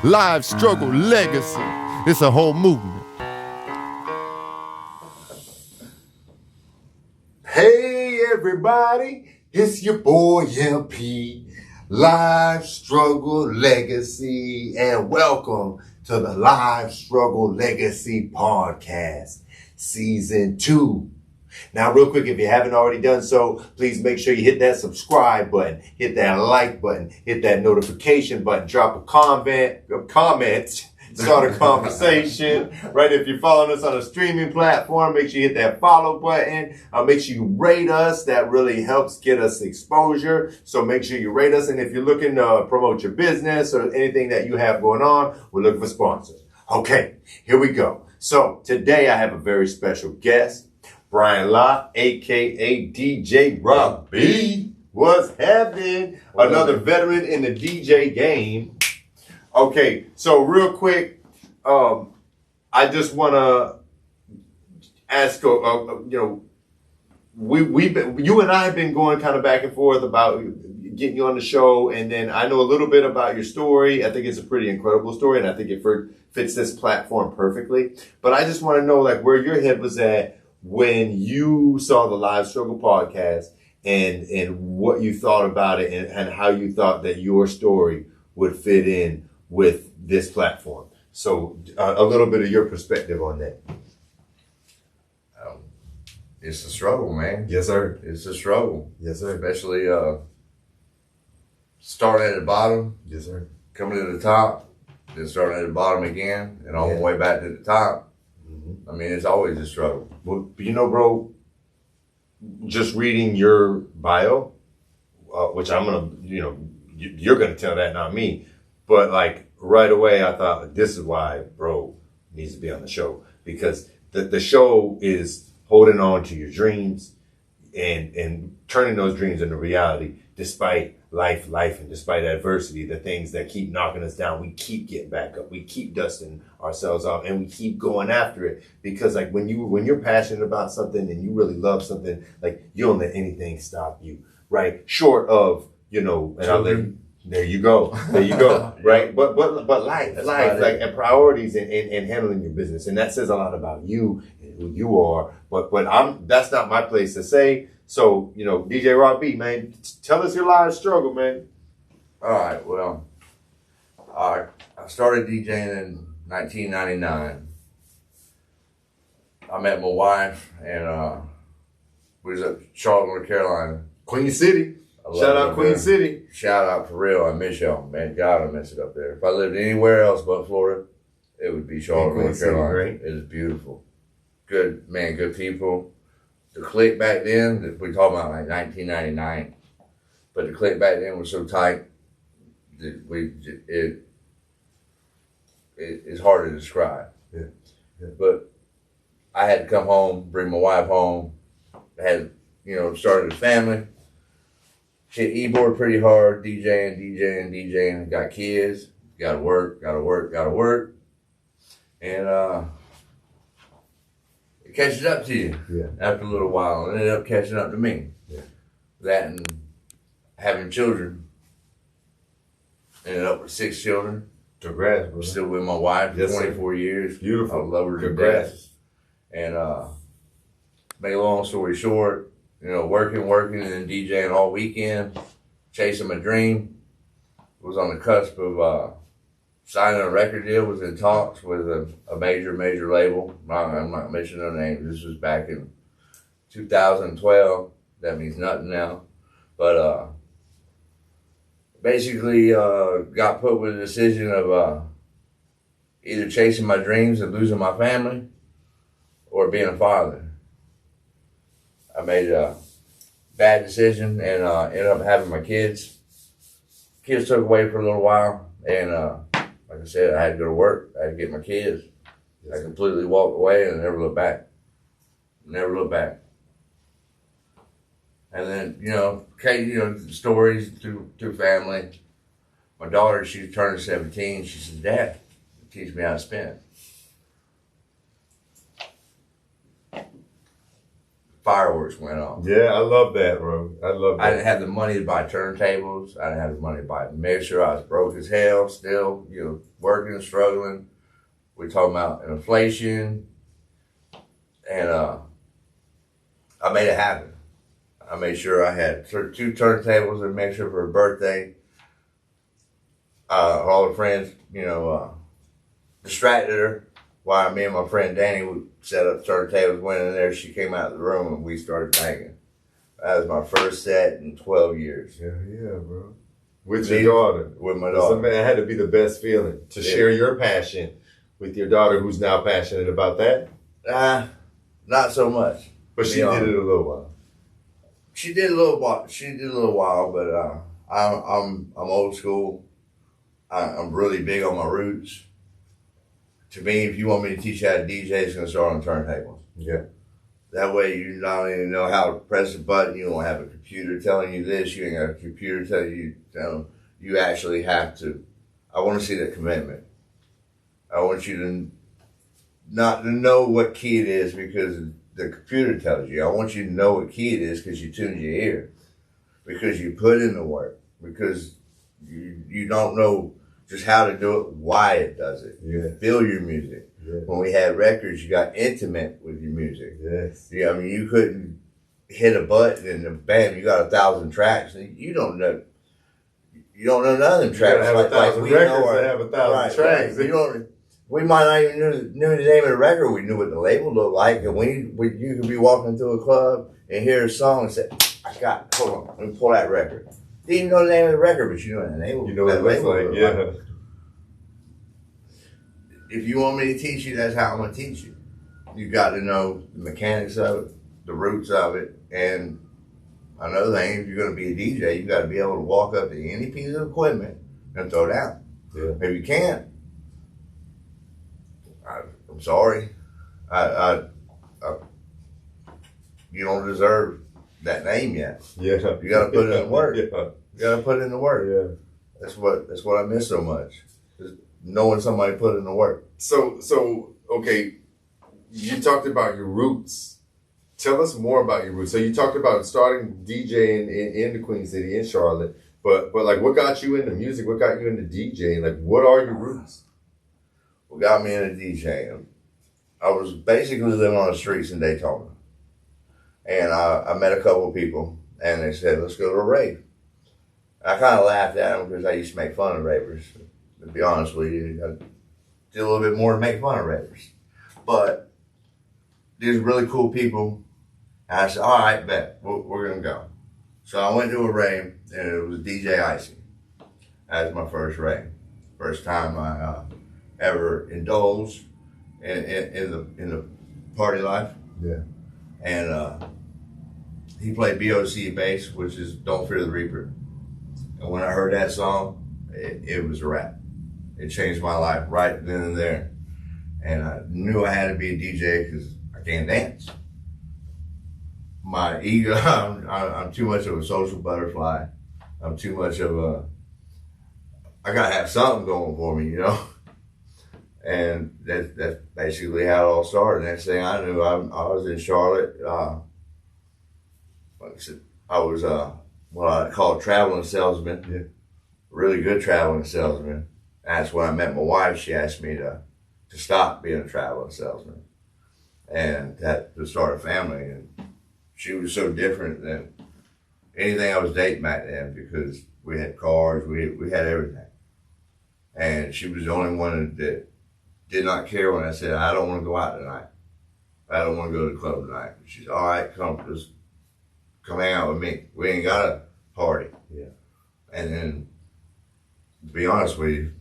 live struggle legacy. It's a whole movement. Hey everybody, it's your boy LP, Live Struggle Legacy, and welcome to the Live Struggle Legacy Podcast, Season 2. Now, real quick, if you haven't already done so, please make sure you hit that subscribe button, hit that like button, hit that notification button, drop a comment, start a conversation, right? If you're following us on a streaming platform, make sure you hit that follow button. Make sure you rate us. That really helps get us exposure. So make sure you rate us. And if you're looking to promote your business or anything that you have going on, we're looking for sponsors. Okay, here we go. So today I have a very special guest. Brian Locke, a.k.a. DJ Rok B. What's happening? Another veteran in the DJ game. Okay, so real quick, I just want to ask, you and I have been going kind of back and forth about getting you on the show, and then I know a little bit about your story. I think it's a pretty incredible story, and I think it fits this platform perfectly. But I just want to know, like, where your head was at when you saw the Live Struggle podcast and what you thought about it and how you thought that your story would fit in with this platform. So a little bit of your perspective on that. It's a struggle, man. Yes, sir. It's a struggle. Yes, sir. Especially starting at the bottom. Yes, sir. Coming to the top, then starting at the bottom again, and all the way back to the top. I mean, it's always a struggle. Well, you know, bro, just reading your bio, which I'm going to, you're going to tell that, not me. But like right away, I thought this is why bro needs to be on the show, because the show is holding on to your dreams and turning those dreams into reality despite life, and despite adversity, the things that keep knocking us down. We keep getting back up. We keep dusting ourselves off and we keep going after it, because like when you're passionate about something and you really love something, like you don't let anything stop you, right? Short of, there you go, right? But life, like, and priorities and handling your business. And that says a lot about you and who you are. But that's not my place to say. So, DJ Rok B, man, tell us your live struggle, man. All right, well, I started DJing in 1999. I met my wife, and we was at Charlotte, North Carolina. Queen City. Shout out Queen City. Shout out for real. I miss y'all, man. God, I miss it up there. If I lived anywhere else but Florida, it would be Charlotte, North Carolina. Right? It is beautiful. Good, man, good people. The clique back then, we talking about like 1999, but the clique back then was so tight that it's hard to describe. Yeah. But I had to come home, bring my wife home. I had, started a family. Hit e-board pretty hard, DJing. Got kids, gotta work. And it catches up to you after a little while. It ended up catching up to me. Yeah. That and having children. Ended up with 6 children. Congrats, bro. Still with my wife for 24 years. Beautiful. I love her to death. And make a long story short, working and then DJing all weekend, chasing my dream. Was on the cusp of signing a record deal, was in talks with a major label. I'm not mentioning their names. This was back in 2012. That means nothing now. But basically got put with a decision of either chasing my dreams and losing my family or being a father. I made a bad decision and ended up having my kids. Kids took away for a little while, and like I said, I had to go to work. I had to get my kids. I completely walked away and never looked back. And then, stories through family. My daughter, she's turning 17. She says, "Dad, teach me how to spin." fireworks went off. Yeah, I love that, bro. I love that. I didn't have the money to buy turntables. I didn't have the money to buy a mixer. I was broke as hell still, working and struggling. We're talking about inflation. And I made it happen. I made sure I had 2 turntables and a mixer for her birthday. All the friends, distracted her while me and my friend Danny would set up turntables, went in there. She came out of the room and we started banging. That was my first set in 12 years. Yeah, bro. With your daughter. With my daughter. It had to be the best feeling to share your passion with your daughter who's now passionate about that. Not so much. But she did it a little while. She did a little while, but I'm old school. I'm really big on my roots. To me, if you want me to teach you how to DJ, it's going to start on turntables. Yeah. That way you not only know how to press a button, you don't have a computer telling you this, you ain't got a computer telling you, you actually have to. I want to see that commitment. I want you to not to know what key it is because the computer tells you. I want you to know what key it is because you tune your ear. Because you put in the work. Because you don't know just how to do it, why it does it. Yeah. Feel your music. Yeah. When we had records, you got intimate with your music. Yes. Yeah, I mean, you couldn't hit a button and then bam, you got 1,000 tracks. You don't know. You don't know none of them tracks. You have 1,000 records that have 1,000 tracks. Right. We might not even knew the name of the record. We knew what the label looked like, and you could be walking through a club and hear a song and say, hold on, let me pull that record. Didn't even know the name of the record, but you know the name. You know what it looks like, yeah. If you want me to teach you, that's how I'm going to teach you. You got to know the mechanics of it, the roots of it, and another thing, if you're going to be a DJ, you got to be able to walk up to any piece of equipment and throw it down. Yeah. If you can't, I'm sorry. You don't deserve that name yet. Yeah. You got to put it in the work. Yeah. You got to put it in the work. Yeah. That's what I miss so much. Just knowing somebody put in the work. So okay, you talked about your roots. Tell us more about your roots. So you talked about starting DJing in the Queen City in Charlotte, but like what got you into music? What got you into DJing? Like what are your roots? What got me into DJing? I was basically living on the streets in Daytona, and I met a couple of people, and they said, "Let's go to a rave." I kind of laughed at them because I used to make fun of ravers. To be honest with you, I did a little bit more to make fun of ravers, but these really cool people. And I said, "All right, bet we're gonna go." So I went to a rave, and it was DJ Icy. That was my first rave, first time I ever indulged in the party life. Yeah. And he played BOC bass, which is "Don't Fear the Reaper." And when I heard that song, it was a wrap. It changed my life right then and there. And I knew I had to be a DJ because I can't dance. My ego, I'm too much of a social butterfly. I'm too much of I gotta have something going for me, And that's basically how it all started. Next thing I knew, I was in Charlotte. Like I said, I was what I call a traveling salesman. Yeah. Really good traveling salesman. That's when I met my wife. She asked me to stop being a traveling salesman and to start a family. And she was so different than anything I was dating back then because we had cars, we had everything. And she was the only one that did not care when I said, "I don't want to go out tonight. I don't want to go to the club tonight." She's, "All right, just come hang out with me. We ain't got a party." Yeah. And then, to be honest with you,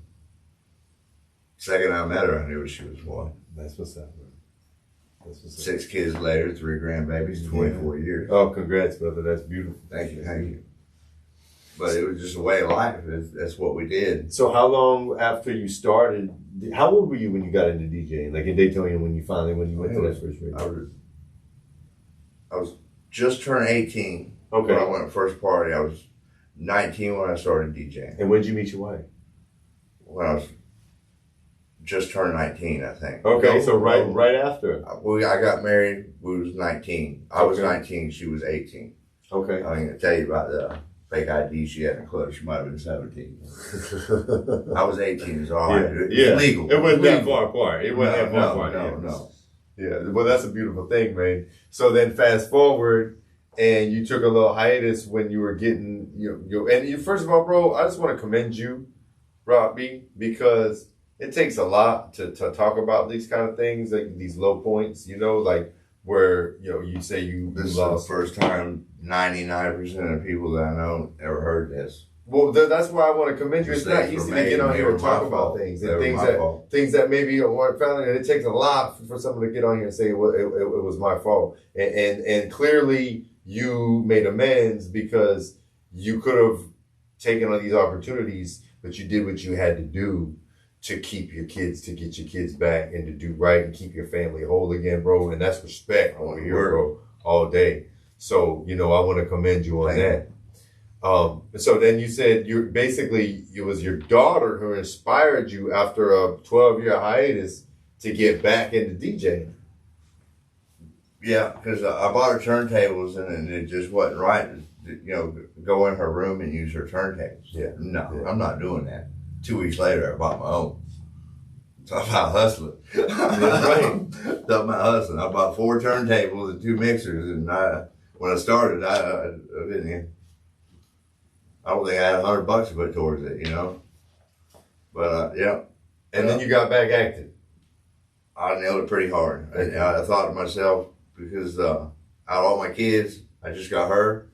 second I met her, I knew what she was for. That's what's up, bro. That's what's up. 6 kids later, 3 grandbabies, 24 years. Oh, congrats, brother. That's beautiful. Thank you. But it was just a way of life. That's what we did. So how long after you started, how old were you when you got into DJing? Like in Daytona when you went to that first radio? I was just turned 18 Okay. when I went to first party. I was 19 when I started DJing. And when did you meet your wife? When I was just turned 19, I think. Okay, No, so right no. right after. I got married. We was 19. I was 19. She was 18. Okay. I ain't gonna tell you about the fake ID she had in the club. She might have been 17. I was 18. So all right. Yeah. It's legal. It wasn't that Legal. far apart. It wasn't that far apart. No. Yeah. Well, that's a beautiful thing, man. So then fast forward, and you took a little hiatus when you were getting first of all, bro, I just want to commend you, Rok B, because it takes a lot to talk about these kind of things, like these low points, like where, you say you This lost. is the first time 99% of people that I know ever heard this. Well, that's why I want to commend you. It's not Mistakes easy were to get made, on they here were and talk my about fault. things They and were things my that fault. things that maybe weren't found. And it takes a lot for someone to get on here and say, well, it was my fault. And clearly you made amends because you could have taken on these opportunities, but you did what you had to do to keep your kids, to get your kids back and to do right and keep your family whole again, bro. And that's respect over here, bro, all day. So, I want to commend you on that. So then you said it was your daughter who inspired you after a 12-year hiatus to get back into DJing. Yeah, because I bought her turntables and it just wasn't right to, go in her room and use her turntables. Yeah. No, Yeah. I'm not doing that. 2 weeks later, I bought my own. Talk about hustling. Right. Talk about hustling. I bought 4 turntables and 2 mixers, and when I started, I didn't. I don't think I had $100 to put towards it, But yeah. And then you got back active. I nailed it pretty hard. I thought to myself, because out of all my kids, I just got her.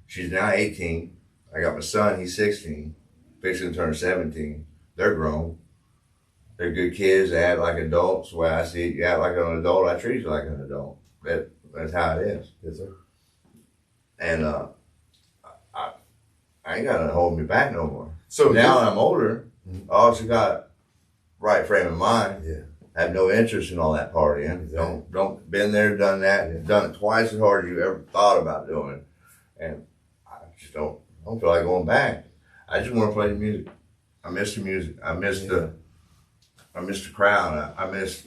She's now 18. I got my son, he's 16, fixing to turn 17. They're grown. They're good kids. They act like adults. The way I see it, you act like an adult, I treat you like an adult. That's how it is. Yes, sir. And I ain't got nothing holding me back no more. So now I'm older. I also got right frame of mind. Yeah. Have no interest in all that partying. Exactly. Don't been there, done that, Yeah. done it twice as hard as you ever thought about doing. And I just don't feel like going back. I just want to play the music. I miss the music. I miss the crowd. I miss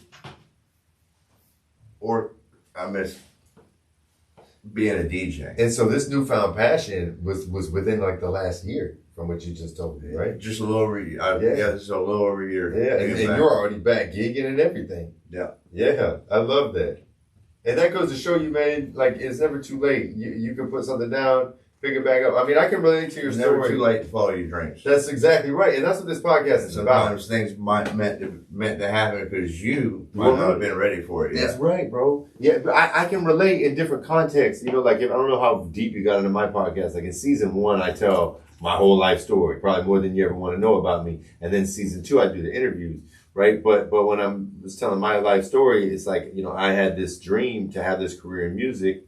being a DJ. And so this newfound passion was within like the last year, from what you just told me, right? Just a little over a year. Just a little over a year. Yeah, and you're already back gigging and everything. Yeah. Yeah, I love that. And that goes to show you, man, like it's never too late. You can put something down, pick it back up. I mean, I can relate to your It's story. never too late to follow your dreams. That's exactly right. And that's what this podcast is about. Sometimes things meant to happen because you might not have been ready for it yet. That's right, bro. Yeah, but I can relate in different contexts. Like I don't know how deep you got into my podcast. Like in season 1, I tell my whole life story, probably more than you ever want to know about me. And then season 2, I do the interviews, right? But when I was telling my life story, it's like, I had this dream to have this career in music,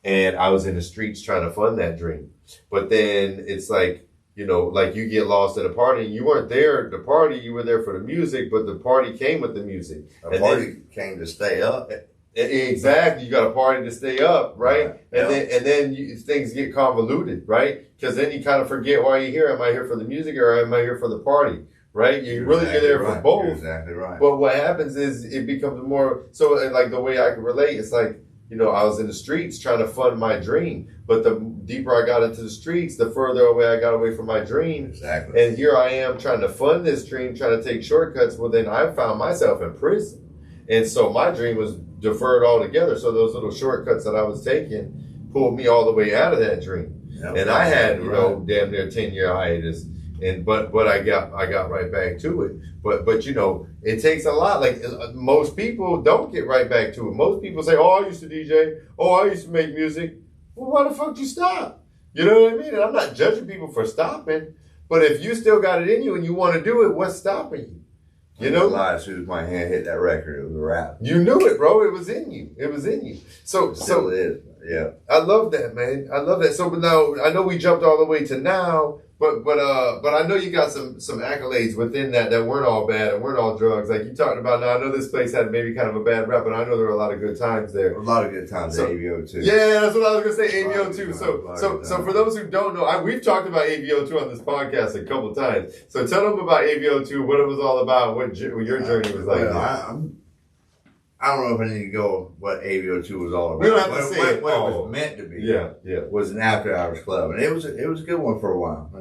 and I was in the streets trying to fund that dream. But then it's like, like you get lost at a party. You weren't there at the party. You were there for the music, but the party came with the music. A party came to stay up. Exactly. You got a party to stay up, right? Yeah. And then things get convoluted, right? Because then you kind of forget why you're here. Am I here for the music or am I here for the party, right? You're there for both. You're exactly right. But what happens is it becomes more, so like the way I can relate, it's like, I was in the streets trying to fund my dream. But the deeper I got into the streets, the further away I got away from my dream. Exactly. And here I am trying to fund this dream, trying to take shortcuts. Well, then I found myself in prison. And so my dream was deferred altogether. So those little shortcuts that I was taking pulled me all the way out of that dream. Yep. And I had, damn near 10-year hiatus. But I got right back to it. But it takes a lot. Like most people don't get right back to it. Most people say, "Oh, I used to DJ. Oh, I used to make music." Well, why the fuck did you stop? You know what I mean? And I'm not judging people for stopping. But if you still got it in you and you want to do it, what's stopping you? As soon as my hand hit that record, it was a wrap. You knew it, bro. It was in you. It was in you. So Still is. Yeah. I love that, man. I love that. So now I know we jumped all the way to now, But I know you got some accolades within that weren't all bad and weren't all drugs. Like you talked about. Now I know this place had maybe kind of a bad rap, but I know there were a lot of good times there. A lot of good times at AVO too. Yeah, that's what I was gonna say. AVO too. So for those who don't know, we've talked about AVO two on this podcast a couple times. So tell them about AVO two, what it was all about, what your journey was like. I don't know if I need to go what AVO two was all about. We don't have to say what it was meant to be. Yeah. Was an after hours club, and it was a good one for a while.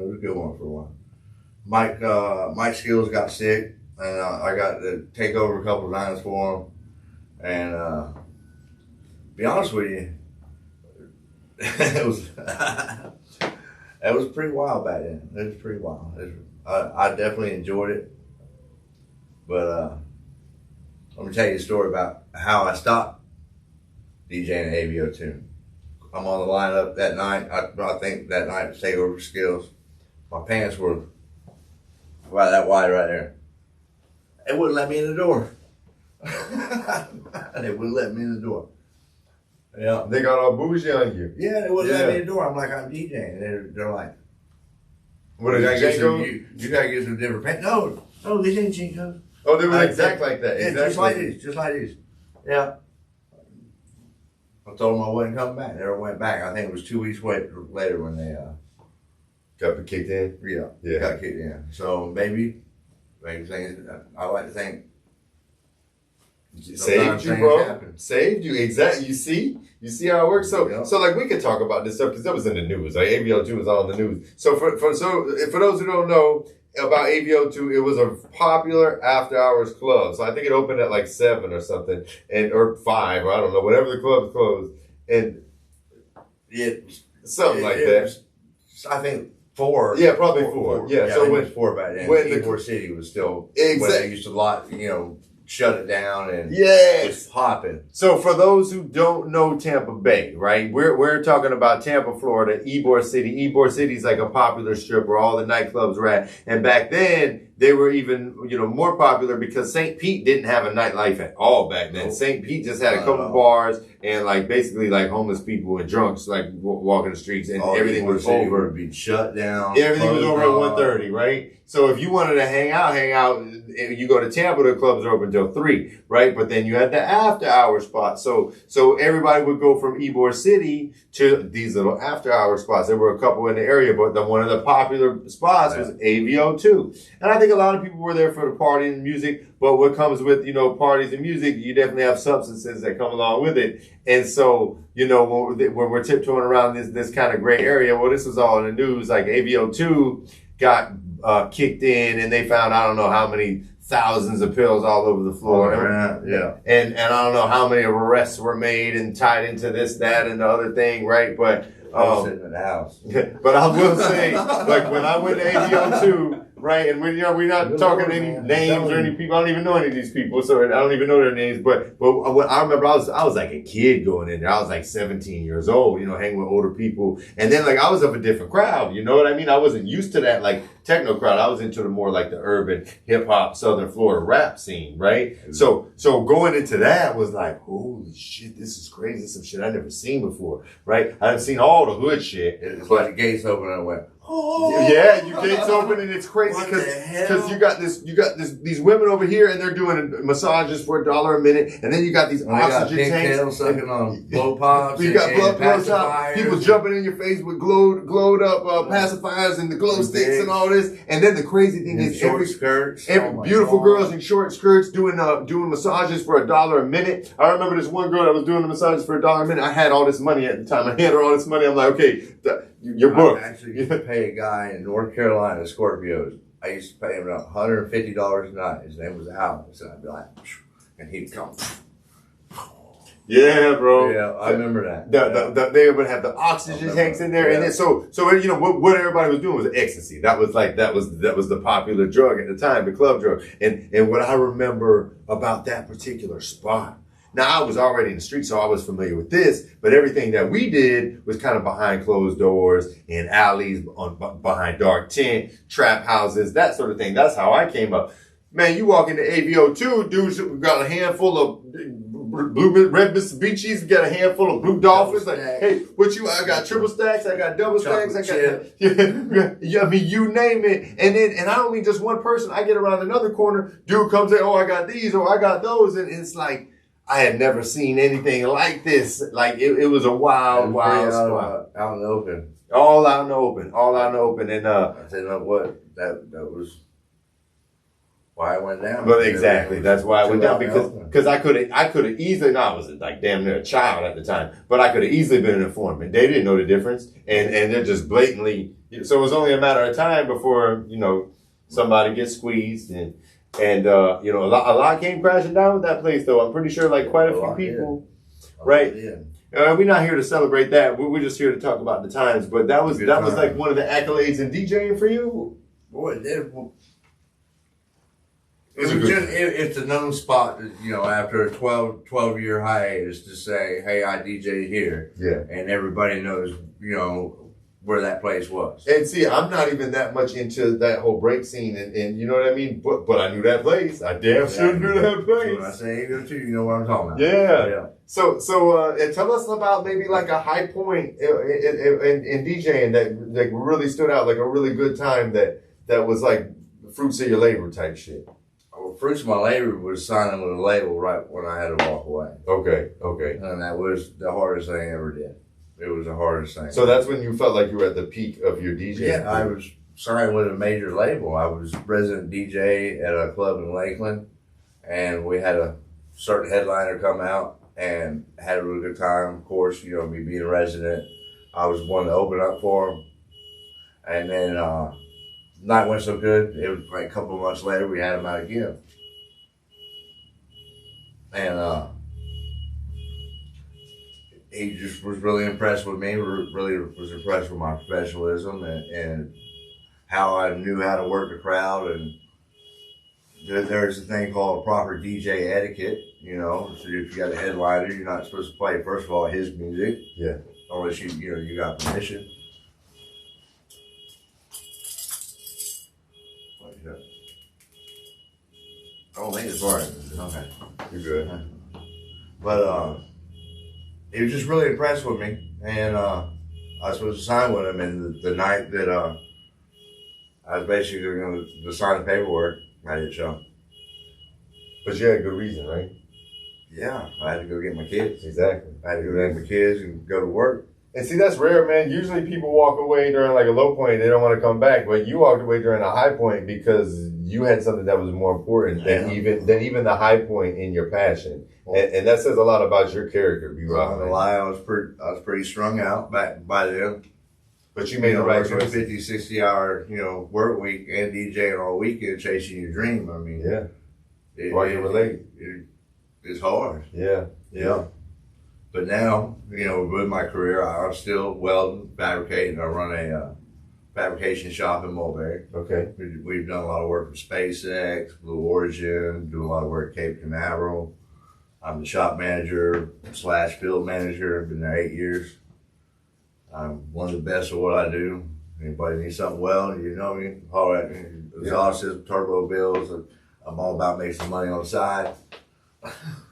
Mike Skills got sick, and I got to take over a couple of nights for him. And be honest with you, it was pretty wild back then. It was pretty wild. I definitely enjoyed it, but let me tell you a story about how I stopped DJing at AVO two. I'm on the lineup that night. I think that night to take over Skills. My pants were about that wide right there. They wouldn't let me in the door. They wouldn't let me in the door. Yeah. They got all bougie on you. Yeah, they wouldn't let me in the door. I'm like, I'm DJing. And they're like, what did I get you gotta get some different pants. No, these ain't Jinkos. Oh, they were exactly like that. Yeah, Exactly. just like these. Yeah. I told them I wasn't coming back. Never went back. I think it was 2 weeks later when they got kicked in. Yeah, got kicked in. So maybe things. I like to think saved you, bro. Saved you. Exactly. You see how it works. So like we could talk about this stuff because that was in the news. Like AVO two was all in the news. So for those who don't know about AVO two, it was a popular after hours club. So I think it opened at like 7 or something, or 5, or I don't know, whatever the club's closed, and something like that. I think 4. Yeah, probably 4. Yeah, so it was 4 back then. When Ybor City was still when they used to shut it down and just popping. So for those who don't know Tampa Bay, right? We're talking about Tampa, Florida, Ybor City. Ybor City is like a popular strip where all the nightclubs were at. And back then, they were even, more popular because St. Pete didn't have a nightlife at all back then. St. Pete just had a couple bars and basically homeless people and drunks walking the streets, and everything was over. Would be shut down. Everything was over at 1:30, right? So if you wanted to hang out, you go to Tampa, the clubs are open till 3, right? But then you had the after hour spots. So everybody would go from Ybor City to these little after hour spots. There were a couple in the area, but one of the popular spots was AVO 2. And I think a lot of people were there for the party and music, but what comes with, parties and music, you definitely have substances that come along with it. And so, when we're tiptoeing around this kind of gray area, well, this was all in the news, like AVO 2 got kicked in and they found I don't know how many thousands of pills all over the floor. And I don't know how many arrests were made and tied into this, that, and the other thing, right? But I was sitting in the house. But I will say, when I went to AVO 2, right, and we're not talking any names or any people. I don't even know any of these people, so I don't even know their names. But what I remember, I was like a kid going in there. I was like 17 years old, hanging with older people, and then I was of a different crowd. You know what I mean? I wasn't used to that techno crowd. I was into the more the urban hip hop, Southern Florida rap scene, right? So going into that was like, holy shit, this is crazy. Some shit I never seen before, right? I've seen all the hood shit. It's like the gates open and I went, oh yeah, your gates open and it's crazy because you got these women over here and they're doing massages for $1 a minute, and then you got these oxygen tanks sucking on blow pops. You got blow pops, people jumping in your face with glowed up pacifiers and the glow sticks and all this. And then the crazy thing is short skirts, beautiful girls in short skirts doing massages for $1 a minute. I remember this one girl that was doing the massages for $1 a minute. I had all this money at the time. I had her all this money. I'm like, okay, your book. I actually used to pay a guy in North Carolina, Scorpios. I used to pay him $150 a night. His name was Alex, and I'd be like, and he'd come. Yeah, bro. Yeah, I remember that. They would have the oxygen tanks in there, and then so what everybody was doing was ecstasy. That was the popular drug at the time, the club drug. And what I remember about that particular spot. Now, I was already in the street, so I was familiar with this, but everything that we did was kind of behind closed doors, in alleys, behind dark tent, trap houses, that sort of thing. That's how I came up. Man, you walk into AVO 2, dudes got a handful of red Mitsubishis. We got a handful of blue dolphins. Like, hey, what you? I got triple stacks. I got double stacks. I got yeah. I mean, you name it. And I don't mean just one person. I get around another corner. Dude comes in. Oh, I got these. Oh, I got those. And it's like I had never seen anything like this. Like it was a wild spot. Out in the open. All out in the open. And I said, no, what? That was why it went down. But exactly, that's why I went down, because I could have easily. No, I was like damn near a child at the time, but I could have easily been an informant. They didn't know the difference, and they're just blatantly. So it was only a matter of time before somebody gets squeezed, and a lot came crashing down with that place. Though I'm pretty sure like quite a few people, right? We're not here to celebrate that. We're just here to talk about the times. But that was like one of the accolades in DJing for you. Boy, it's a known spot, after a 12-year hiatus to say, hey, I DJ here. Yeah. And everybody knows, where that place was. And see, I'm not even that much into that whole break scene and you know what I mean? But I knew that place. I damn sure knew that place. When I say you too, you know what I'm talking about. Yeah. So tell us about maybe like a high point in DJing that like really stood out, like a really good time that was like fruits of your labor type shit. Fruits of my labor was signing with a label right when I had to walk away. Okay. And that was the hardest thing I ever did. It was the hardest thing. So that's when you felt like you were at the peak of your DJ. Yeah, I was signed with a major label. I was resident DJ at a club in Lakeland, and we had a certain headliner come out and had a really good time. Of course, me being a resident, I was one to open up for him. And then night went so good, it was like a couple of months later, we had him out again. And he just was really impressed with me, really was impressed with my professionalism and how I knew how to work the crowd. And there's a thing called proper DJ etiquette, So if you got a headliner, you're not supposed to play, first of all, his music. Yeah. Unless you got permission. Oh, man, it's hard. Okay. You're good. But he was just really impressed with me, and I was supposed to sign with him. And the night that I was basically going to sign the paperwork, I didn't show. But you had a good reason, right? Yeah, I had to go get my kids. Exactly. I had to go get my kids and go to work. And see, that's rare, man. Usually people walk away during like a low point, they don't want to come back. But you walked away during a high point because you had something that was more important than even the high point in your passion. And that says a lot about your character, B-Rock. I'm not gonna lie, I was pretty strung out back by then. But you made the right choice. 50, 60 hour, work week and DJing all weekend, chasing your dream. I mean, yeah. Why you relate? It's hard. Yeah. But now, with my career, I'm still welding, fabricating. I run a fabrication shop in Mulberry. Okay. We've done a lot of work with SpaceX, Blue Origin, do a lot of work at Cape Canaveral. I'm the shop manager / field manager. I've been there 8 years. I'm one of the best at what I do. Anybody needs something welding, me, holler at me. Exhaust system, turbo bills. I'm all about making some money on the side.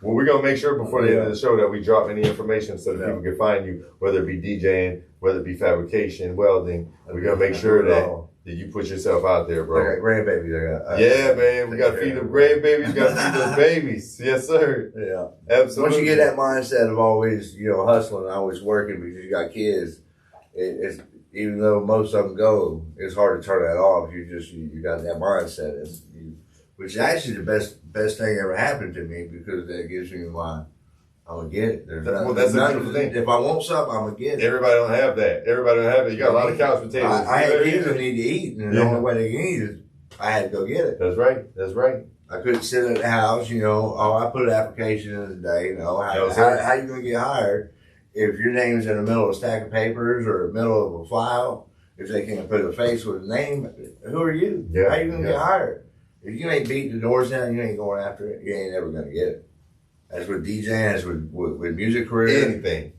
Well, we're going to make sure before the end of the show that we drop any information so that people can find you, whether it be DJing, whether it be fabrication, welding. We're going to make sure that you put yourself out there, bro. I got grandbabies. Yeah, man. We got to feed them grandbabies. Got to feed those babies. Yes, sir. Yeah. Absolutely. Once you get that mindset of always, hustling, always working because you got kids, it's even though most of them go, it's hard to turn that off. You got that mindset. Which is actually the best thing ever happened to me because that gives me I'm gonna get it. That's a beautiful thing. If I want something, I'm gonna get it. Everybody don't have that. You got a lot of couch potatoes. I had kids that need to eat, and the only way they can eat is I had to go get it. That's right. I couldn't sit at the house, I put an application in a day, how you gonna get hired if your name's in the middle of a stack of papers or the middle of a file? If they can't put a face with a name, who are you? Yeah. How you gonna get hired? If you ain't beating the doors down, you ain't going after it, you ain't ever going to get it. That's with DJing, that's with music career. Anything.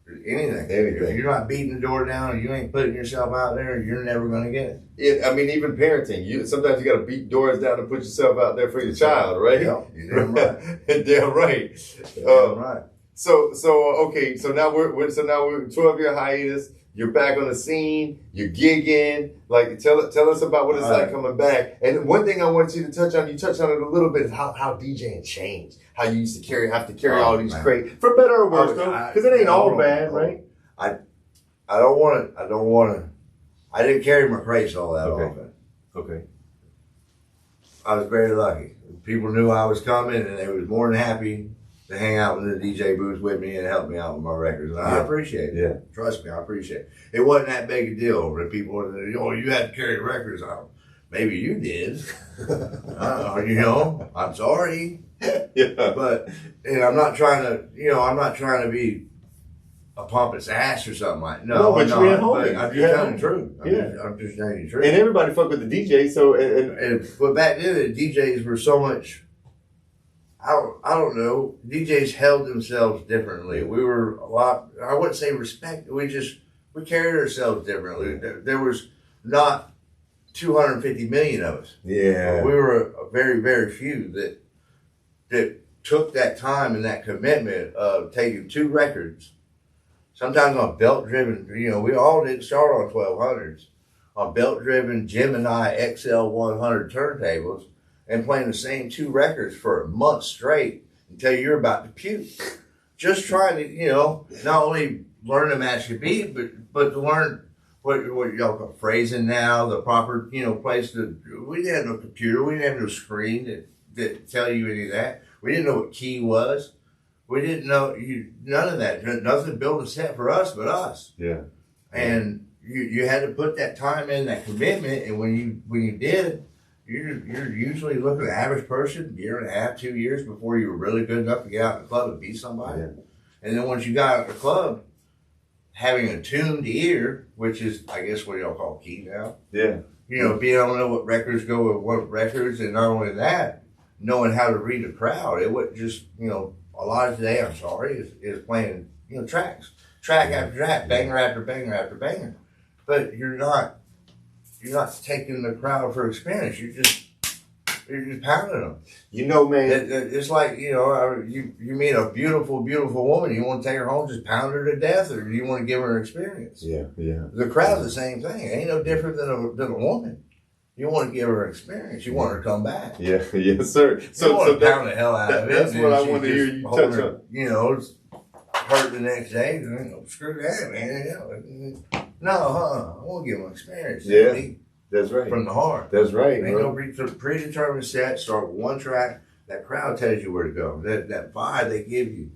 Anything. Anything. If you're not beating the door down, or you ain't putting yourself out there, you're never going to get it. I mean, even parenting. Sometimes you got to beat doors down to put yourself out there for your child, right? Yeah, you're damn right. Damn right. Damn right. So okay. So now we're 12-year hiatus. You're back on the scene. You're gigging. Like, tell us about what it's like coming back. And one thing I want you to touch on, you touched on it a little bit, is how DJing changed. How you used to have to carry all these crates, for better or worse, though, because it ain't all bad, right? I don't want to. I didn't carry my crates all that often. Okay. I was very lucky. People knew I was coming, and they was more than happy to hang out in the DJ booth with me and help me out with my records. And I appreciate it. Yeah. Trust me, I appreciate it. It wasn't that big a deal for people. You had to carry the records out. Maybe you did. I'm sorry. Yeah. But I'm not trying to be a pompous ass or something like. No, but you're at home. I'm just telling the truth. I'm just telling the truth. And everybody fuck with the DJ. So but back then the DJs were so much. I don't know. DJs held themselves differently. We were a lot. I wouldn't say respect. We carried ourselves differently. There was not 250 million of us. Yeah. We were a very, very few that took that time and that commitment of taking 2 records, sometimes on belt-driven, we all didn't start on 1200s, on belt-driven Gemini XL 100 turntables, and playing the same 2 records for a month straight until you're about to puke. Just trying to, not only learn to match your beat, but to learn what y'all call phrasing now, the proper, place to. We didn't have no computer, we didn't have no screen that tell you any of that. We didn't know what key was. We didn't know none of that. Nothing built a set for us but us. Yeah. And you had to put that time in, that commitment, and when you did, you're usually looking at an average person, 1.5 2 years before you were really good enough to get out in the club and beat somebody. Yeah. And then once you got out in the club, having a tuned ear, which is, I guess, what y'all call key now. Yeah. Being able to know what records go with what records, and not only that, knowing how to read a crowd. It wasn't just, a lot of today, I'm sorry, is playing, tracks. Track after track, banger after banger after banger. But you're not taking the crowd for experience. You're just pounding them. Man. It's like, you meet a beautiful, beautiful woman. You want to take her home, just pound her to death, or do you want to give her an experience? Yeah, yeah. The crowd's the same thing. It ain't no different than a woman. You want to give her an experience. You want her to come back. Yeah, yes, sir. So want to pound the hell out of it. That's what I want to hear you touch on. Hurt the next day. Screw that, man. No, I want to give them an experience. Yeah, that's right. From the heart. That's right. Ain't no predetermined set. Start with one track. That crowd tells you where to go. That vibe they give you.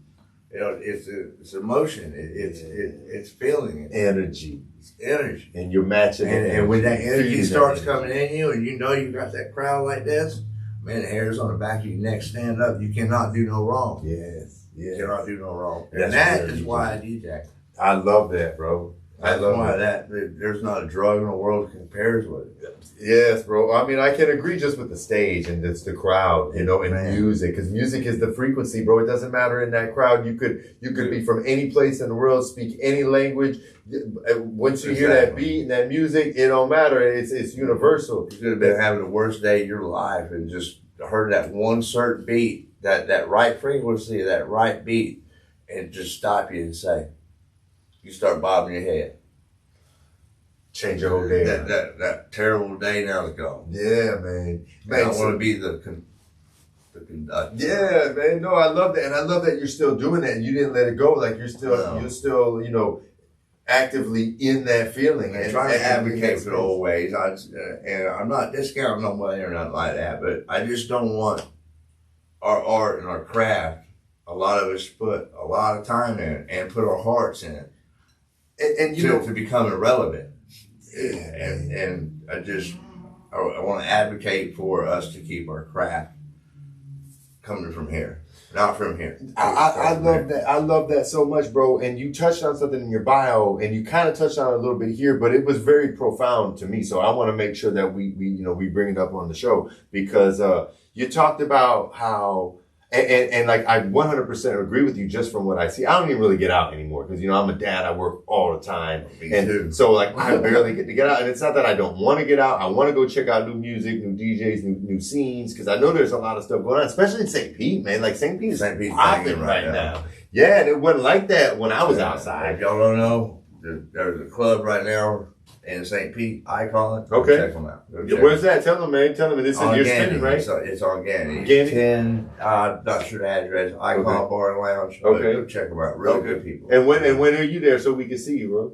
It's emotion. It's feeling. Energy. Energy. And you're matching it. And when that energy starts coming in you, and you got that crowd like this, man, the hairs on the back of your neck stand up. You cannot do no wrong. Yes. You cannot do no wrong. And that is why I DJ. I love that, bro. That's why there's not a drug in the world that compares with it. Yes, bro. I mean, I can agree just with the stage and just the crowd, and music, because music is the frequency, bro. It doesn't matter in that crowd. You could be from any place in the world, speak any language. Once you hear that beat and that music, it don't matter. It's universal. You could have been having the worst day of your life and just heard that one certain beat, that right frequency, that right beat, and just stop you and say, you start bobbing your head. Change your whole day. That terrible day now is gone. Yeah, man. I want to be the conductor. Yeah, man. No, I love that, and I love that you're still doing that, and you didn't let it go. Like you're still, actively in that feeling and trying to advocate for the old ways. And I'm not discounting nobody or nothing like that, but I just don't want our art and our craft. A lot of us put a lot of time in it and put our hearts in it, and to become irrelevant. And I want to advocate for us to keep our craft coming from here, not from here. I love that. I love that so much, bro. And you touched on something in your bio, and you kind of touched on it a little bit here, but it was very profound to me. So I want to make sure that we bring it up on the show, because you talked about how And like, I 100% agree with you just from what I see. I don't even really get out anymore because, you know, I'm a dad. I work all the time. Me and too. so like, I barely get to get out. And it's not that I don't want to get out. I want to go check out new music, new DJs, new scenes. Cause I know there's a lot of stuff going on, especially in St. Pete, man. Like St. Pete is popping right now. Yeah. And it wasn't like that when I was outside. If y'all don't know, there's a club right now in St. Pete, Icon. Go Okay. check them out. Where's that? Tell them, man. Tell them. This is your spinning, right? It's on Gandy. Gandy? 10, not sure the address. Icon Bar and Lounge. Okay. Go check them out. Really good people. And when are you there so we can see you, bro?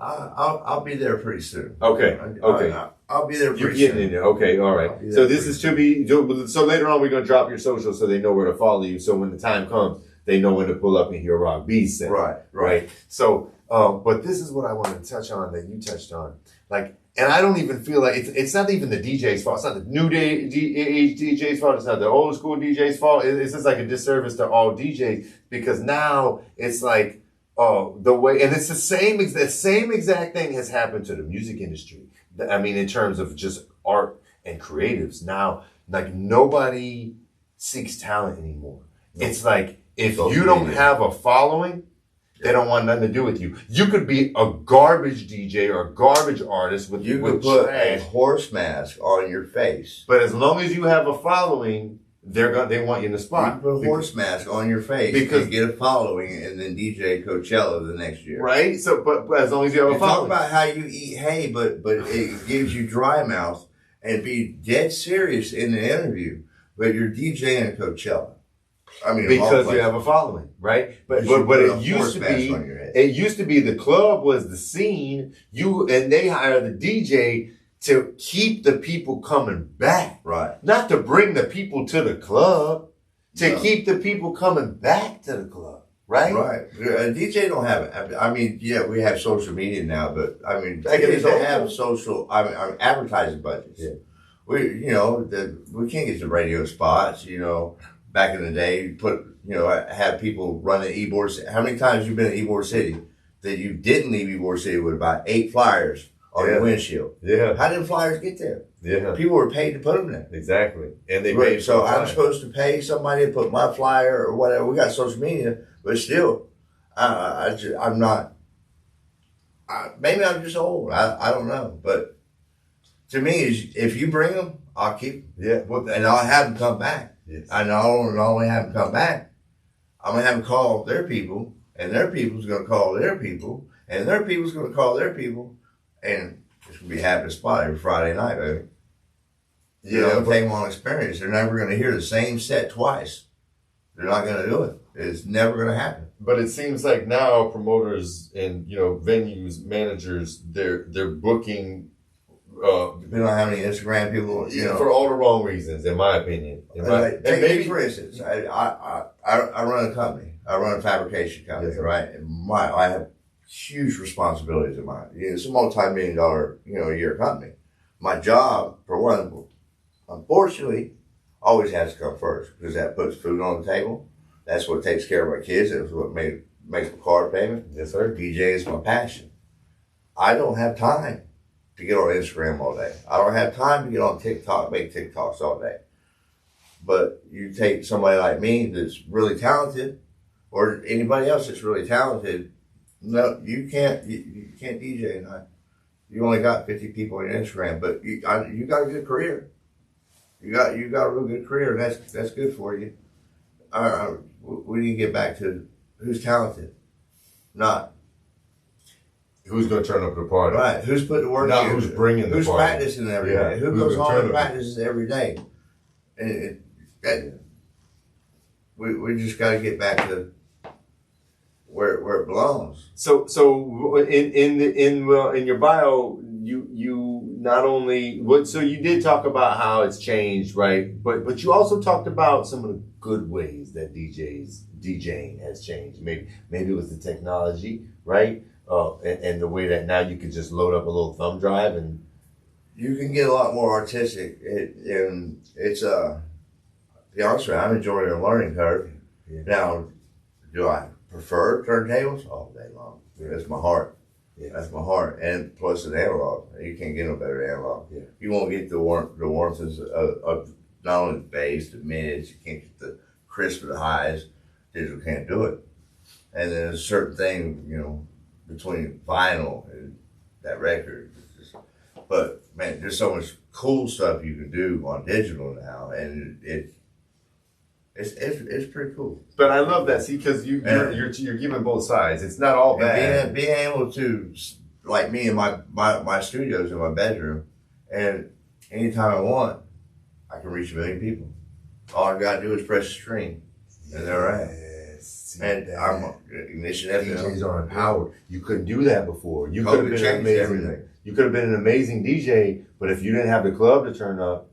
I'll be there pretty soon. Okay. Okay. I'll be there You're pretty getting soon. in there. Okay. All right. So this is to be, so later on we're going to drop your social so they know where to follow you. So when the time comes, they know when to pull up and hear Rok B's set. Right. So, but this is what I wanted to touch on that you touched on. Like, and I don't even feel like it's not even the DJ's fault. It's not the new day age DJ's fault. It's not the old school DJ's fault. It's just like a disservice to all DJs because now it's like, the way, and it's the same exact thing has happened to the music industry. I mean, in terms of just art and creatives now, like nobody seeks talent anymore. No. It's like, if you don't have a following, they don't want nothing to do with you. You could be a garbage DJ or a garbage artist with could put trash. a horse mask on your face. But as long as you have a following, they want you in the spot. You put a horse mask on your face because get a following and then DJ Coachella the next year. Right? So but as long as you have a following. Talk about how you eat hay, but it gives you dry mouth and be dead serious in the interview. But you're DJing Coachella. I mean, because you have a following, right? But it used to be the club was the scene. And they hire the DJ to keep the people coming back, right? Not to bring the people to the club, to keep the people coming back to the club, right? Right. DJ don't have it. I mean, yeah, we have social media now, but I mean, DJs don't have social. I mean, advertising budgets. Yeah. We can't get the radio spots. You know. Back in the day, have people run an Ybor. How many times you been in Ybor City that you didn't leave Ybor City with about 8 flyers on your windshield? Yeah. How did flyers get there? Yeah. People were paid to put them there. Exactly. And they paid. So I'm supposed to pay somebody to put my flyer or whatever. We got social media, but still, I'm not. Maybe I'm just old. I don't know. But to me, if you bring them, I'll keep them. Yeah. And I'll have them come back. Yes. I not only have them come back, I'm going to have them call their people, and their people's going to call their people, and their people's going to call their people, and it's going to be happening spot every Friday night, baby. Take them on experience. They're never going to hear the same set twice. They're not going to do it. It's never going to happen. But it seems like now promoters and venues, managers, they're booking. Depending on how many Instagram people, for all the wrong reasons, in my opinion. Maybe for instance, I run a company. I run a fabrication company, right? And I have huge responsibilities in mine. It's a multi-million-dollar, a year company. My job, for one, unfortunately, always has to come first because that puts food on the table. That's what takes care of my kids. That's what makes my car payment. Yes, sir. DJ is my passion. I don't have time to get on Instagram all day. I don't have time to get on TikTok, make TikToks all day. But you take somebody like me that's really talented, or anybody else that's really talented. No, you can't. You can't DJ tonight. You only got 50 people on your Instagram, but you got a good career. You got a real good career, and that's good for you. We need to get back to who's talented, not who's going to turn up the party. Right. Who's putting the work in? Not who's bringing the party. Who's practicing every day? Who goes home and practices every day? And we just got to get back to where it belongs. So in your bio, you not only so you did talk about how it's changed, right? But you also talked about some of the good ways that DJing has changed. Maybe it was the technology, right? And the way that now you can just load up a little thumb drive and you can get a lot more artistic. And it's to be honest with you, I'm enjoying the learning curve. Yeah. Now, do I prefer turntables all day long? Yeah. That's my heart. Yeah. That's my heart. And plus an analog. You can't get no better analog. Yeah. You won't get the warmth of not only the bass, the mids, you can't get the crisp as highs. Digital can't do it. And then there's a certain thing, you know, between vinyl and that record. But man, there's so much cool stuff you can do on digital now, and it's pretty cool. But I love that, see, because you're giving both sides. It's not all bad. Being able to, like me in my studios in my bedroom, and anytime I want, I can reach 1 million people. All I gotta do is press the string, and they're right. And I'm Ignition FM. DJs are empowered. You couldn't do that before. You could have been amazing. You could have been an amazing DJ, but if you didn't have the club to turn up,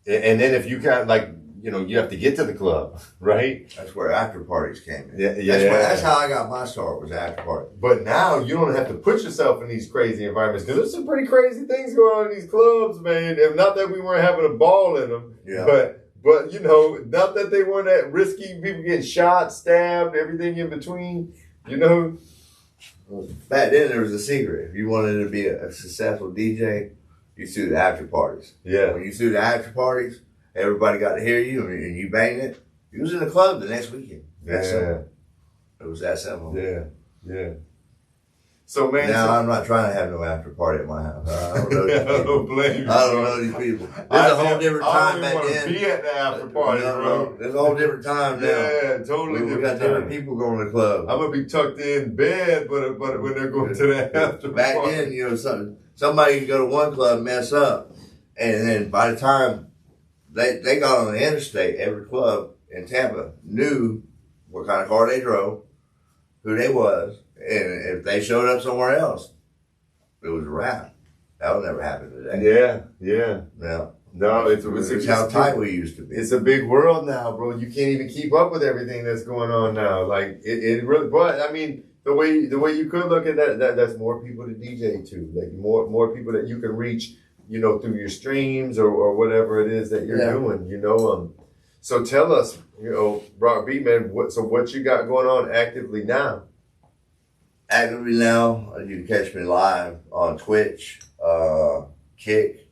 and then if you got like, you know, you have to get to the club, right? That's where after parties came in. Yeah. That's how I got my start, was after party. But now you don't have to put yourself in these crazy environments, because there's some pretty crazy things going on in these clubs, man. And not that we weren't having a ball in them, but you know, not that they weren't that risky. People getting shot, stabbed, everything in between. You know, back then there was a secret. If you wanted to be a successful DJ, you threw the after parties. Yeah. When you threw the after parties, everybody got to hear you, and you banged it. You was in the club the next weekend. It was that simple. Yeah. So man, I'm not trying to have no after party at my house. I don't know these people. I don't blame you. I don't know these people. There's a whole different time back then. Be at the after party, bro. There's a whole different time now. Yeah, totally. We got different people going to the club. I'm gonna be tucked in bed, but when they're going to the after back party. then, you know, somebody could go to one club, mess up, and then by the time they got on the interstate, every club in Tampa knew what kind of car they drove, who they was, and if they showed up somewhere else, it was a wrap. That would never happen today. Yeah. No, it's how tight we used to be. It's a big world now, bro. You can't even keep up with everything that's going on now. Like it really. But I mean, the way you could look at that's more people to DJ to, like more people that you can reach, you know, through your streams or whatever it is that you're doing. You know, so tell us, you know, Rok B, man, what you got going on actively now? Actively now, you can catch me live on Twitch, Kick.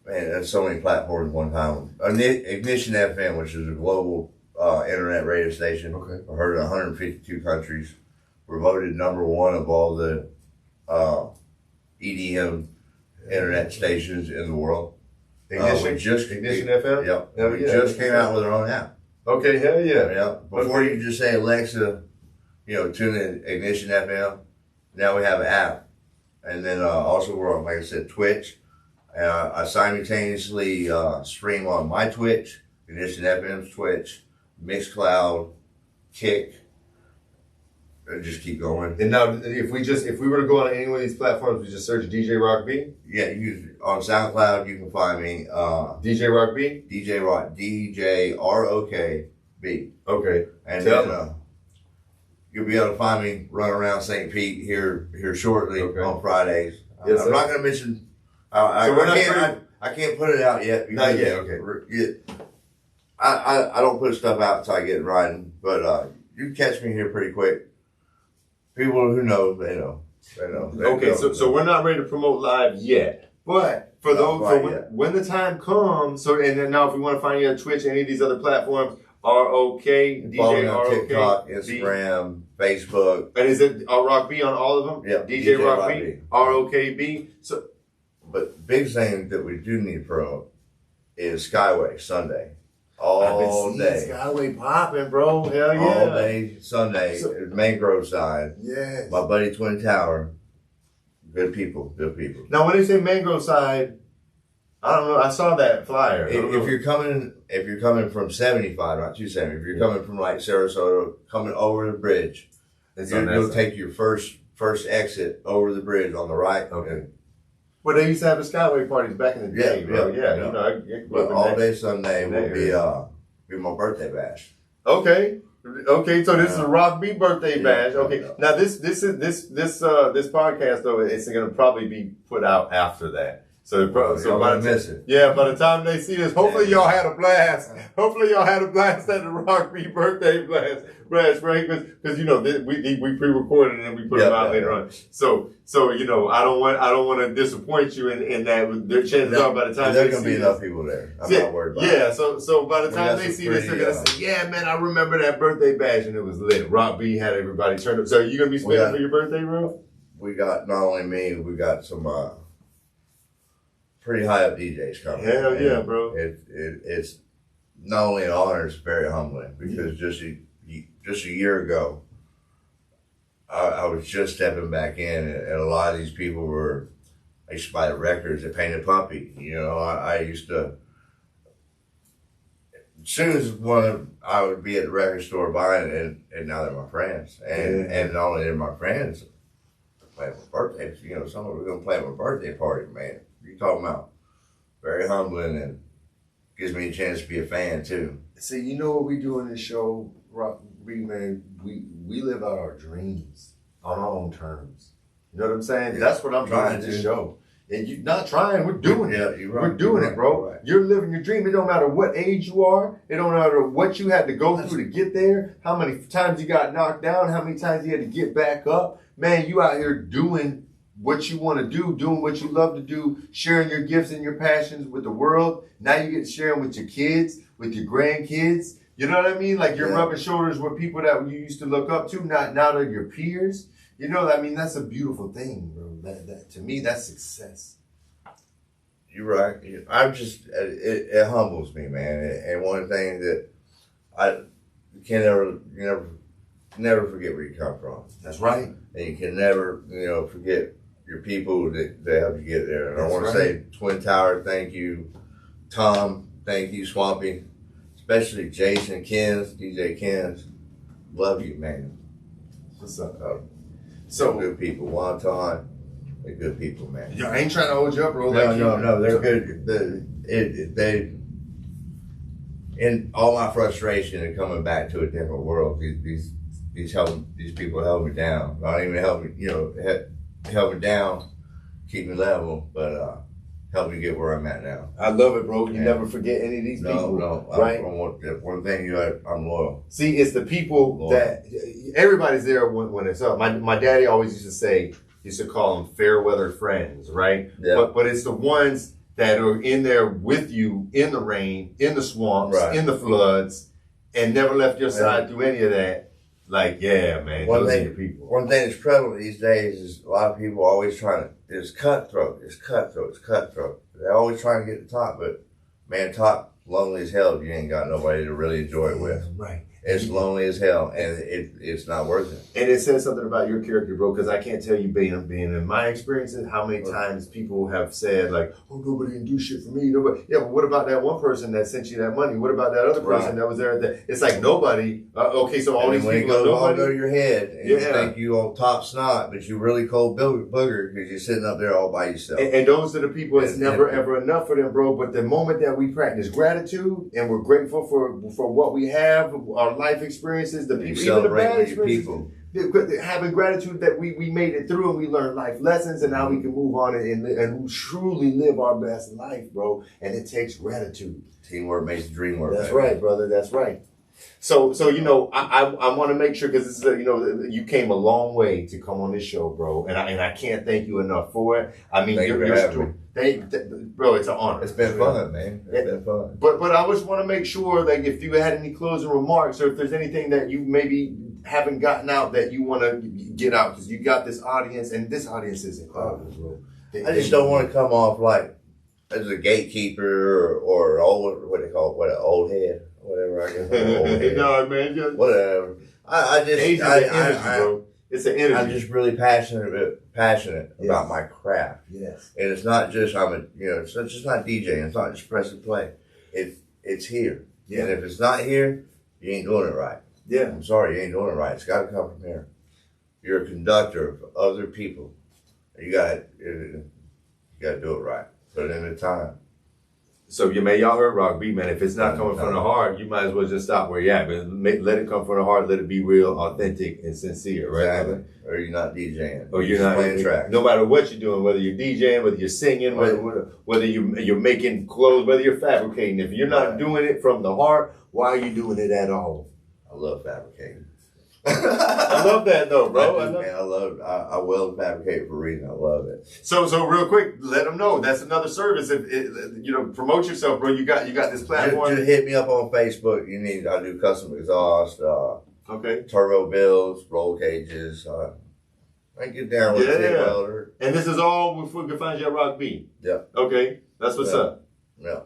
Man, there's so many platforms one time. Ignition FM, which is a global internet radio station. Okay. We're heard in 152 countries. We're voted #1 of all the EDM internet stations in the world. Ignition FM? Yep. We just came out with our own app. Okay, hell yeah. Yeah. Before you just say, Alexa, you know, tune in Ignition FM. Now we have an app. And then also we're on, like I said, Twitch. I simultaneously stream on my Twitch, Ignition FM's Twitch, Mixcloud, Kick, and just keep going. And now, if we were to go on any one of these platforms, we just search DJ Rok B? Yeah, on SoundCloud, you can find me. DJ Rok B? DJ Rok, DJ-R-O-K B. Okay. And then you'll be able to find me running around St. Pete here shortly on Fridays. Yes, I'm not going to mention... I can't put it out yet. Not yet, okay. I don't put stuff out until I get it riding, but you can catch me here pretty quick. People who know, they know. Okay, so we're not ready to promote live yet. But for when the time comes, and then now if we want to find you on Twitch, any of these other platforms, R-O-K, DJ R-O-K. TikTok, Instagram, Facebook. And is it Rok B on all of them? Yeah. DJ Rok B, R-O-K B. But the big thing that we do need to promote is Skyway Sunday. All day. Skyway popping, bro. Hell yeah. All day Sunday, Mangrove side. Yes. My buddy Twin Tower. Good people. Now when they say Mangrove side, I don't know. I saw that flyer. If you're coming from 75, not 270, if you're coming from like Sarasota, coming over the bridge, you'll take your first exit over the bridge on the right. Okay. Well, they used to have the Skyway parties back in the day, bro. Yeah. You know, all day Sunday will be my birthday bash. Okay. So this is a Rok B birthday bash. Okay. Yeah. Now this podcast though, it's going to probably be put out after that. So, y'all by gonna miss it. Yeah, by the time they see this, hopefully y'all had a blast. Hopefully y'all had a blast at the Rock B birthday blast, right? Because you know we pre-recorded and then we put them out later on. So you know I don't want to disappoint you in that. Their chances are by the time there's gonna be enough people there. I'm not worried about it. Yeah, so by the time they see this, they're gonna say, "Yeah, man, I remember that birthday bash and it was lit. Rock B had everybody turned up." So you gonna be spending for your birthday, bro? We got not only me, we got some pretty high up DJs coming. Hell yeah, bro! It's not only an honor, it's very humbling because just a year ago, I was just stepping back in, and a lot of these people I used to buy the records at Painted Puppy. You know, I used to. As soon as I would be at the record store buying it, and now they're my friends, and not only they're my friends, playing my birthday. You know, some of them are gonna play my birthday party, man. You talking about very humbling and gives me a chance to be a fan too. See, you know what we do in this show, Rock B, man? We live out our dreams on our own terms. You know what I'm saying? Yeah. That's what I'm trying to show. And you're not trying, we're doing it. We're doing it, bro. Right. You're living your dream. It don't matter what age you are. It don't matter what you had to go through to get there, how many times you got knocked down, how many times you had to get back up. Man, you out here doing what you want to do, doing what you love to do, sharing your gifts and your passions with the world. Now you get to share them with your kids, with your grandkids. You know what I mean? Like you're rubbing shoulders with people that you used to look up to, now they're your peers. You know, I mean, that's a beautiful thing, bro. That to me, that's success. You're right. It humbles me, man. And one thing that you can never forget where you come from. That's right. And you can never, forget your people that helped you get there. And I want to say Twin Tower, thank you. Tom, thank you. Swampy, especially Jason Kens, DJ Kens. Love you, man. What's up? So good people. Wonton, they're good people, man. Yo, I ain't trying to hold you up, bro. No, they're good. They in all my frustration and coming back to a different world, these people held me down. Not even help me, held me down, keep me level, but help me get where I'm at now. I love it, bro. You never forget any of these people. No, right? One thing I'm loyal. See, it's the people that everybody's there when it's up. My daddy always used to call them fair weather friends, right? Yeah. But it's the ones that are in there with you in the rain, in the swamps, in the floods, and never left your side through any of that. Like, yeah, man, those are your people. One thing that's prevalent these days is a lot of people always it's cutthroat. They're always trying to get the top, but man, top lonely as hell if you ain't got nobody to really enjoy it with. Right. It's lonely as hell, and it's not worth it. And it says something about your character, bro, because I can't tell you, being in my experiences, how many times people have said, like, oh, nobody can do shit for me. Nobody. Yeah, but what about that one person that sent you that money? What about that other person that was there? It's like nobody. Okay, so all these people are nobody. Go to your head, and you think you on top snot, but you really cold booger because you're sitting up there all by yourself. And those are the people, it's never, ever enough for them, bro. But the moment that we practice gratitude and we're grateful for what we have, our life experiences, the people, even the bad experiences, having gratitude that we made it through and we learned life lessons and now we can move on and truly live our best life, bro. And it takes gratitude. Teamwork makes the dream work. That's right, brother. That's right. So I want to make sure, because this is you came a long way to come on this show, bro, and I can't thank you enough for it. I mean, bro, it's an honor. It's been fun, man. It's been fun. But I just want to make sure that if you had any closing remarks, or if there's anything that you maybe haven't gotten out that you want to get out, because you got this audience, and this audience is incredible, bro. I just don't want to come off like as a gatekeeper or old, what they call it, an old head. Whatever, I guess. Old head. No, man. Whatever. It's an energy. I'm just really passionate about my craft. Yes. And it's not just it's just not DJing. It's not just press and play. It's here. Yeah. And if it's not here, you ain't doing it right. Yeah. I'm sorry, you ain't doing it right. It's got to come from here. You're a conductor of other people. You got to do it right. Put in the time. So y'all heard Rok B, man. If it's not coming from the heart, you might as well just stop where you're at. But let it come from the heart. Let it be real, authentic, and sincere, right? Exactly. Or you're not DJing. Or you're not playing tracks. No matter what you're doing, whether you're DJing, whether you're singing, whether you're making clothes, whether you're fabricating. If you're not doing it from the heart, why are you doing it at all? I love fabricating. I love that though, bro. I weld fabricate for a reason. I love it. So real quick, let them know that's another service. If promote yourself, bro. You got this platform. Just hit me up on Facebook. I do custom exhaust, okay, turbo builds, roll cages. I get down with a welder. And this is all we can find you at Rok B. Yeah. Okay, that's what's up. Yeah.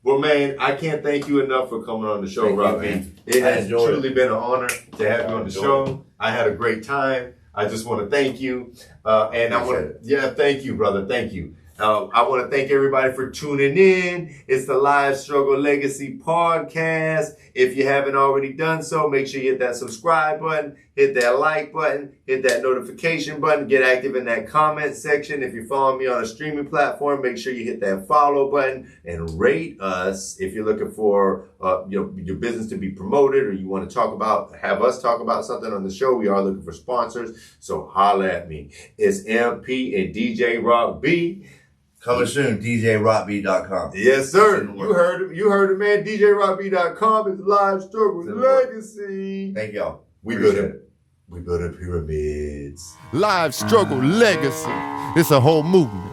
Well, man, I can't thank you enough for coming on the show, Rok B. It has truly been an honor to have you on the show. I had a great time. I just want to thank you. Thank you, brother. Thank you. I want to thank everybody for tuning in. It's the Live Struggle Legacy Podcast. If you haven't already done so, make sure you hit that subscribe button, hit that like button, hit that notification button, get active in that comment section. If you're following me on a streaming platform, make sure you hit that follow button and rate us. If you're looking for your business to be promoted or you want to have us talk about something on the show, we are looking for sponsors. So holla at me. It's MP and DJ Rok B. Coming soon, DJRokB.com. Yes, sir. You heard him. You heard him, man. DJRokB.com is Live Struggle Legacy. Thank y'all. We build pyramids. Live struggle legacy. It's a whole movement.